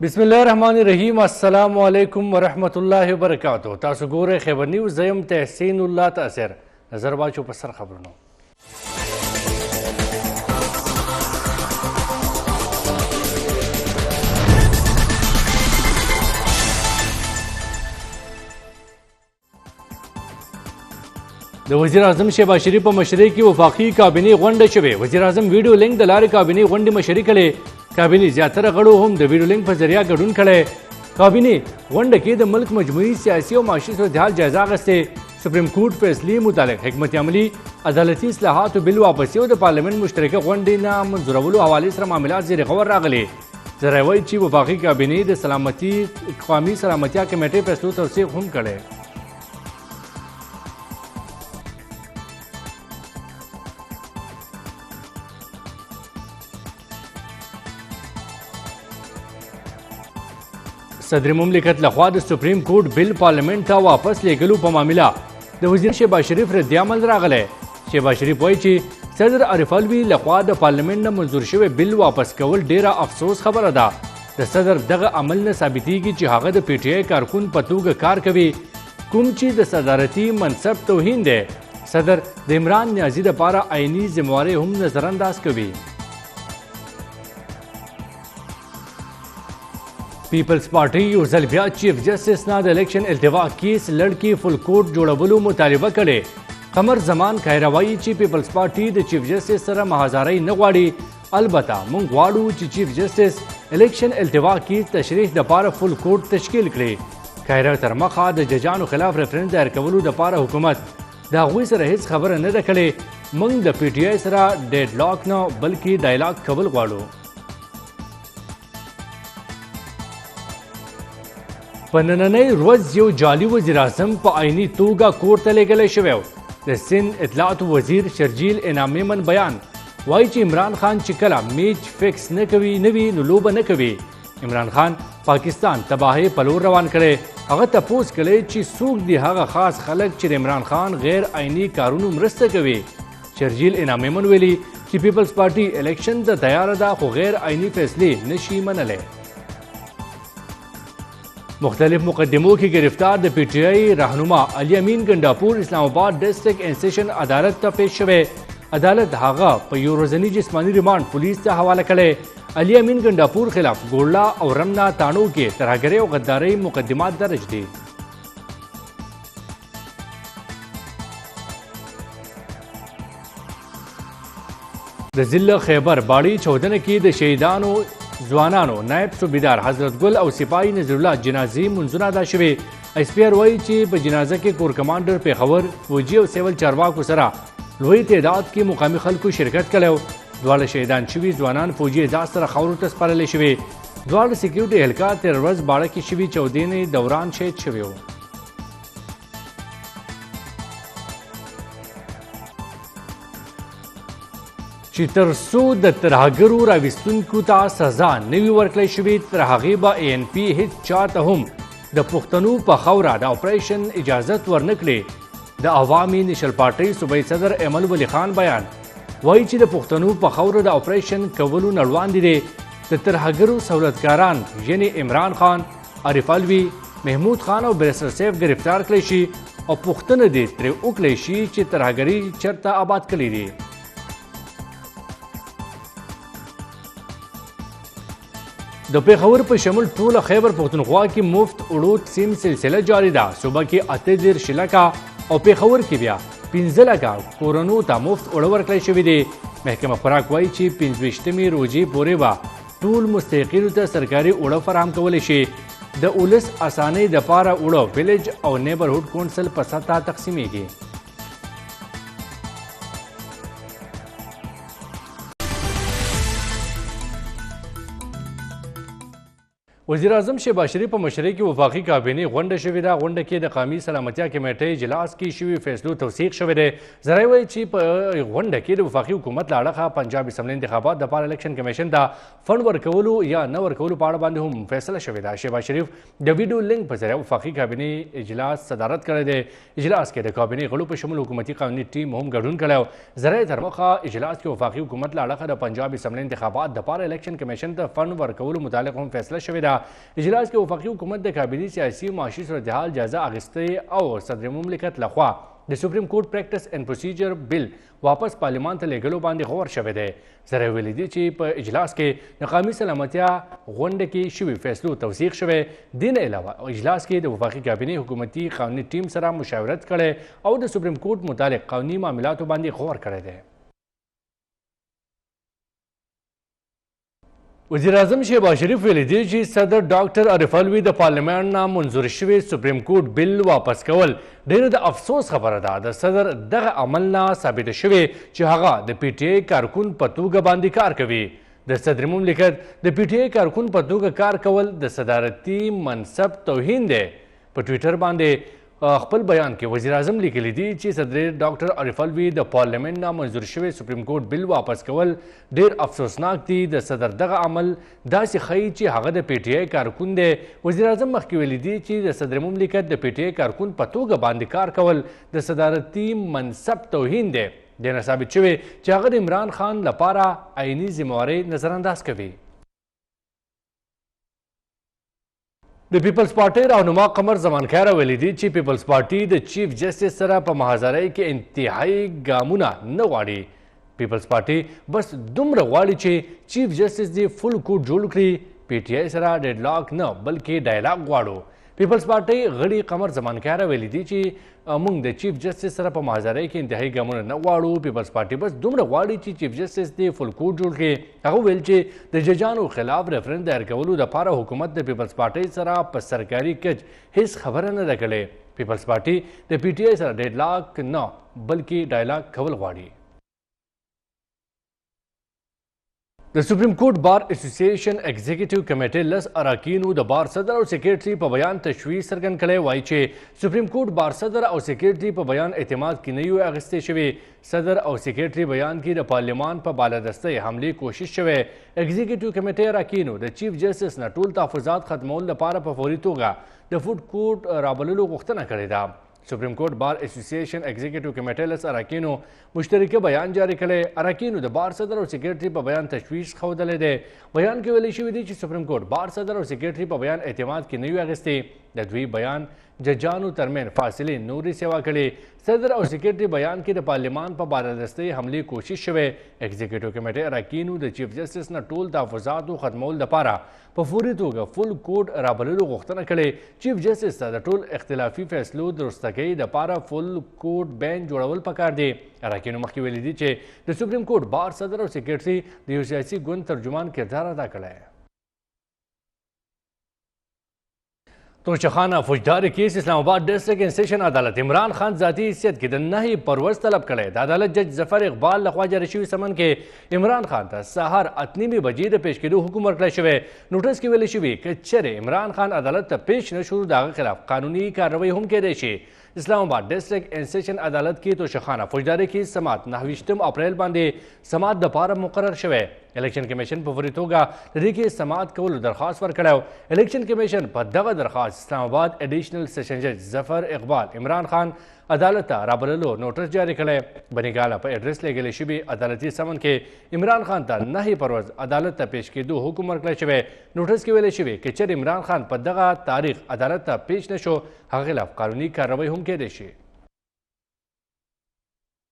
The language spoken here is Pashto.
बिस्मिल्लाहिर्रहमानिर्रहीम अस्सलामु अलैकुम वरहमतुल्लाहि वबरकातुहू। तासु गोरे खैबर न्यूज़ ज़यम तहसीन उल्लाह तासिर नजर वाचो पसर खबरनो। د वज़ीर आज़म शहबाज शरीफ په مشرۍ کې وفاقي کابینې غونډه شوې. وزیر اعظم ویډیو لینک د لارې کابینې غونډې مشري کړې. کابینې زیاتره غړو هم د ویډیو لینک په ذریعه ګډون کړی. کابینې غونډه کې د ملک مجموعي سیاسي او معاشي صورتحال جایزه اخیستې. سپریم کورټ فیصلې متعلق حکمت عملي عدالتي اصلاحاتو بل واپسي او د پارلمنت مشترکه غونډې نه منظورولو حوالې سره معاملات زیر غور راغلي. ذرایع وایي چې وفاقي کابینې د سلامتي قومي سلامتیا کمیټې فیصلو توثیق هم کړی. صدر مملکت لخوا د سپریم کورټ بل پارلمنت ته واپس لیږلو په معامله د وزیر شهباز شریف رد عمل راغلی. شهباز شریف وایي چې صدر عارف الوي لخوا د پارلمنت نه منظور شوی بل واپس کول ډیره افسوس خبره ده. د صدر دغه عمل نه ثابتېږي چې هغه د پی ټی آی کارکون په توګه کار کوي کوم چې د صدارتي منصب توهین دی. صدر د عمران نیازي دپاره عیني ذمهوارۍ هم نظرانداز کوي. پیپلز پارټي یو ځل بیا چیف جسټس نه د الیکشن التوا کیس لړ کې فل کوټ جوړولو مطالبه کړې. قمر زمان خیره وایي چې پیپلز پارټي د چیف جسټس سره محاذرۍ نه غواړي. البته موږ غواړو چې چیف جسټس الیکشن التوا کیس تشریح دپاره فل کوټ تشکیل کړي. خیره تر مخه د ججانو خلاف ریفرنس دایر کولو دپاره حکومت د هغوی سره هیڅ خبره نه ده کړې. موږ د پی ټی آی سره ډیډ لاک نه بلکې ډایلاګ کول غواړو. په نننۍ ورځ یو جعلي وزیر اعظم په عیني توګه کور ته لیږلی شوی و. د سند اطلاعاتو وزیر شرجیل انعام میمن بیان وایي چې عمران خان چې کله میچ فکس نه وي نو لوبه نه کوي. عمران خان پاکستان تباهۍ په لور روان کړی. هغه تپوس کړی چې څوک دي هغه خاص خلک چې د عمران خان غیر عیني کارونو مرسته کوي. شرجیل انعام میمن ویلي چې پیپلز پارټي الیکشن ته تیاره ده خو غیر عیني فیصلې نشي منلی. مختلف مقدموں کی گرفتار د پی ٹی آئی رہنما علی امین گنڈاپور اسلام آباد ڈسٹرکٹ انسیشن عدالت ته پیش شوی. عدالت هغه په یو ورځني جسماني ریمانډ پولیس ته حواله کړی. علی امین گنڈاپور خلاف ګوړلا او رمنا تانو کې ترهګرۍ او غدارۍ مقدمات درج دي. د ضلع خیبر باړي چودنه کې د شهیدانو ځوانانو نائب صوبیدار حضرت ګل او سپاهي نذر الله جنازې منځونه ادا شوې. ایس پی آر وایي چې په جنازه کې کور کمانډر پیښور فوجي او سیول چارواکو سره لوی تعداد کې مقامي خلکو شرکت کړی. دواړه شهیدان شوي ځوانان فوجي اعزاز سره خاورو ته سپارلی شوي. دواړه سکیورټي اهلکار تېره ورځ باړه کې شوي چاودنې دوران شهید شوي وو. چې تر څو د ترهګرو راویستونکو ته سزا نه وي ورکړی شوې تر هغې به اے این پي هېڅ چا ته هم د پښتنو په خاوره د اپریشن اجازت ورنه کړي. د عوامي نیشنل پارټۍ صوبایي صدر ایمل ولی خان بیان وایي چې د پښتنو په خاوره د اپریشن کولو نړوان دي. د ترهګرو سهولتکاران یعنې عمران خان، عارف الوي، محمود خان او بیرسټر سیف گرفتار کړی شي او پوښتنه دې ترې وکړی شي چې ترهګري چېرته آباد کړي دي. د پیښور په شمول ټوله خیبر پښتونخوا کې مفت اوړو تقسیم سلسله جاری ده. صوبه کې 38 لکه او پیښور کې بیا 15 لکه کورونو ته مفت اوړه ورکړی شوي دي. محکمه خوراک وایي چې 25مې روژې پورې به ټول مستحقینو ته سرکاري اوړه فراهم کولی شي. د اولس اسانۍ دپاره اوړه ویلیج او نیبرهوډ کونسل په سطحه تقسیمیږي. وزیر اعظم شهباز شریف په مشرۍ کې وفاقي کابینې غونډه شوې ده. غونډه کې د قومي سلامتیا کمیټې اجلاس کې شوي فیصلو توثیق شوی دی. ذرایع وایي چې په غونډه کې د وفاقي حکومت له اړخه پنجاب اسمبلي انتخابات دپاره الیکشن کمیشن ته فنډ ورکولو یا نه ورکولو په اړه باندې هم فیصله شوې ده. شهباز شریف د ویډیو لینک په ذریعه وفاقي کابینې اجلاس صدارت کړی دی. اجلاس کې د کابینې غړو په شمول حکومتي قانوني ټیم هم ګډون کړی. ذرایع تر مخه اجلاس کې وفاقي حکومت له اړخه د پنجاب اسمبلي انتخابات دپاره الیکشن کمیشن ته فنډ ورکولو متعلق هم فیصله شوې ده. اجلاس کې وفاقي حکومت د کابیني سیاسي معاشي صورتحال جایزه اخیستې او صدر مملکت لخوا د سپریم کورټ پریکټس اینڈ پروسیجر بل واپس پارلیمان ته لیږلو باندې غور شوی دی. سره ویلي دي چې په اجلاس کې د قومي سلامتیا غونډه کې شوي فیصلو توثیق شوی. دې نه علاوه اجلاس کې د وفاقي کابینې حکومتي قانوني ټیم سره مشاورت کړی او د سپریم کورټ متعلق قانوني معاملاتو باندې غور کړی دی. وزیر اعظم شهباز شریف ویلي دي چې صدر ډاکټر عارف علوي د پارلمان نه منظور شوی سپریم کورټ بل واپس کول ډېره د افسوس خبره ده. د صدر دغه عمل نه ثابته شوې چې هغه د پی ټی آی کارکون په توګه باندې کار کوي. د صدر مملکت د پی ټی آی کارکون په توګه کار کول د صدارتي منصب توهین دی. په ټویټر باندې خپل بیان کې وزیر اعظم لیکلی دي چې صدر ډاکټر عارف علوي د پارلمان نه منظور شوی سپریم کورټ بل واپس کول ډېر افسوسناک دي. د صدر دغه عمل داسې ښیي چې هغه د پی ټی آی کارکون دی. وزیر اعظم مخکې ویلي دي چې د صدر مملکت د پی ټی آی کارکون په توګه باندې کار کول د صدارتي منصب توهین دی. دې نه ثابت شوی چې هغه د عمران خان لپاره عیني ذمهواري نظرانداز کوي. د پیپلز پارټۍ راهنما قمر زمان خیره ویلي دي چې پیپلز پارټي د چیف جسټس سره په محاذرۍ کې انتهایی ګامونه نه غواړي. پیپلز پارټي بس دومره غواړي چې چیف جسټس دې فل کوډ جوړ کړي. پی ټی آی سره ډیډلاک نه بلکې ډایلاګ غواړو. پیپلز پارټۍ غړي قمر زمان خیره ویلي دي چې موږ د چیف جسټس سره په محاذرۍ کې انتهایی ګامونه نه غواړو. پیپلز پارټي بس دومره غواړي چې چیف جسټس دې فل کوډ جوړ کړي. هغه ویل چې د ججانو خلاف ریفرنډم دایر کولو لپاره حکومت د پیپلز پارټۍ سره په سرکاري کچ هیڅ خبره نه ده کړې. پیپلز پارټي د پی ټی آی سره ډیډلاک نه بلکې ډایلاګ کول غواړي. د سپریم کورټ بار اسوسییشن ایگزیکټیو کمیټې لس اراکینو د بار صدر او سیکریټري په بیان تشویش څرګند کړی. وایي چې سپریم کورټ بار صدر او سیکریټري په بیان اعتماد کې نه یو اخیستې شوي. صدر او سیکریټري بیان کې د پارلیمان په بالادستۍ حملې کوشش شوی. ایگزیکټیو کمیټې اراکینو د چیف جسټس نه ټول تحفظات ختمولو لپاره په فوري توګه د فوډ کورټ رابللو غوښتنه کړې ده. سپریم کورټ بار اسوسییشن ایگزیکټیو کمیټې لس اراکینو مشترکه بیان جاری کړی. اراکینو د بار صدر او سیکریټري په بیان تشویش ښودلی دی. بیان کې ویلي شوي دي چې سپریم کورټ بار صدر او سیکریټري په بیان اعتماد کې نه وي اخیستی. د دوی بیان ججانو ترمن فاصلې نورې سیوا کړي. صدر او سیکریټري بیان کې د پارلیمان په بالادستۍ حملې کوشش شوی. ایگزیکټیو کمیټې اراکینو د چیف جسټس نه ټول تحفظاتو ختمولو لپاره په فوري توګه فل کوډ رابللو غوښتنه کړې. چیف جسټس ته د ټول اختلافي فیصلو درستګۍ دپاره فل کوډ بینچ جوړول پکار دی. اراکینو مخکې ویلي دي چې د سپریم کورټ بار صدر او سیکریټري د یو سیاسي ګوند ترجمان کردار ادا کړی. توشخانه فوجداري کیس اسلام آباد ډسټرکټ اینډ سیشن عدالت عمران خان ذاتي حیثیت کې د نهي پرورز طلب کړی. د عدالت جج ظفر اقبال لخوا جاري شوي سمن کې عمران خان ته سهار 8:30 بجې د پیش کېدو حکم ورکړی شوی. نوټس کې ویلي شوي که چیرې عمران خان عدالت ته پیش نه شو د هغه خلاف قانوني کاروی هم کیدی شي. اسلام آباد ډسټرکټ اینډ سیشن عدالت کې توشخانه فوجداري کیس سماعت 29 اپریل باندې سماعت دپاره مقرر شوی. الیکشن کمیشن په فوري توګه د دې کیس سماعت کولو درخواست ورکړی. الیکشن کمیشن په دغه درخواست اسلام آباد ایډیشنل سیشن جج ظفر اقبال عمران خان عدالت ته رابللو نوټس جاری کړی. بنیګاله په اډرس لیږلی شوي عدالتي سمن کې عمران خان ته نهي پرورز عدالت ته پیش کېدو حکم ورکړی شوی. نوټس کې ویلی شوي که چېرې عمران خان په دغه تاریخ عدالت ته پیش نه شو هغه خلاف قانوني کاروی هم کیدی شي.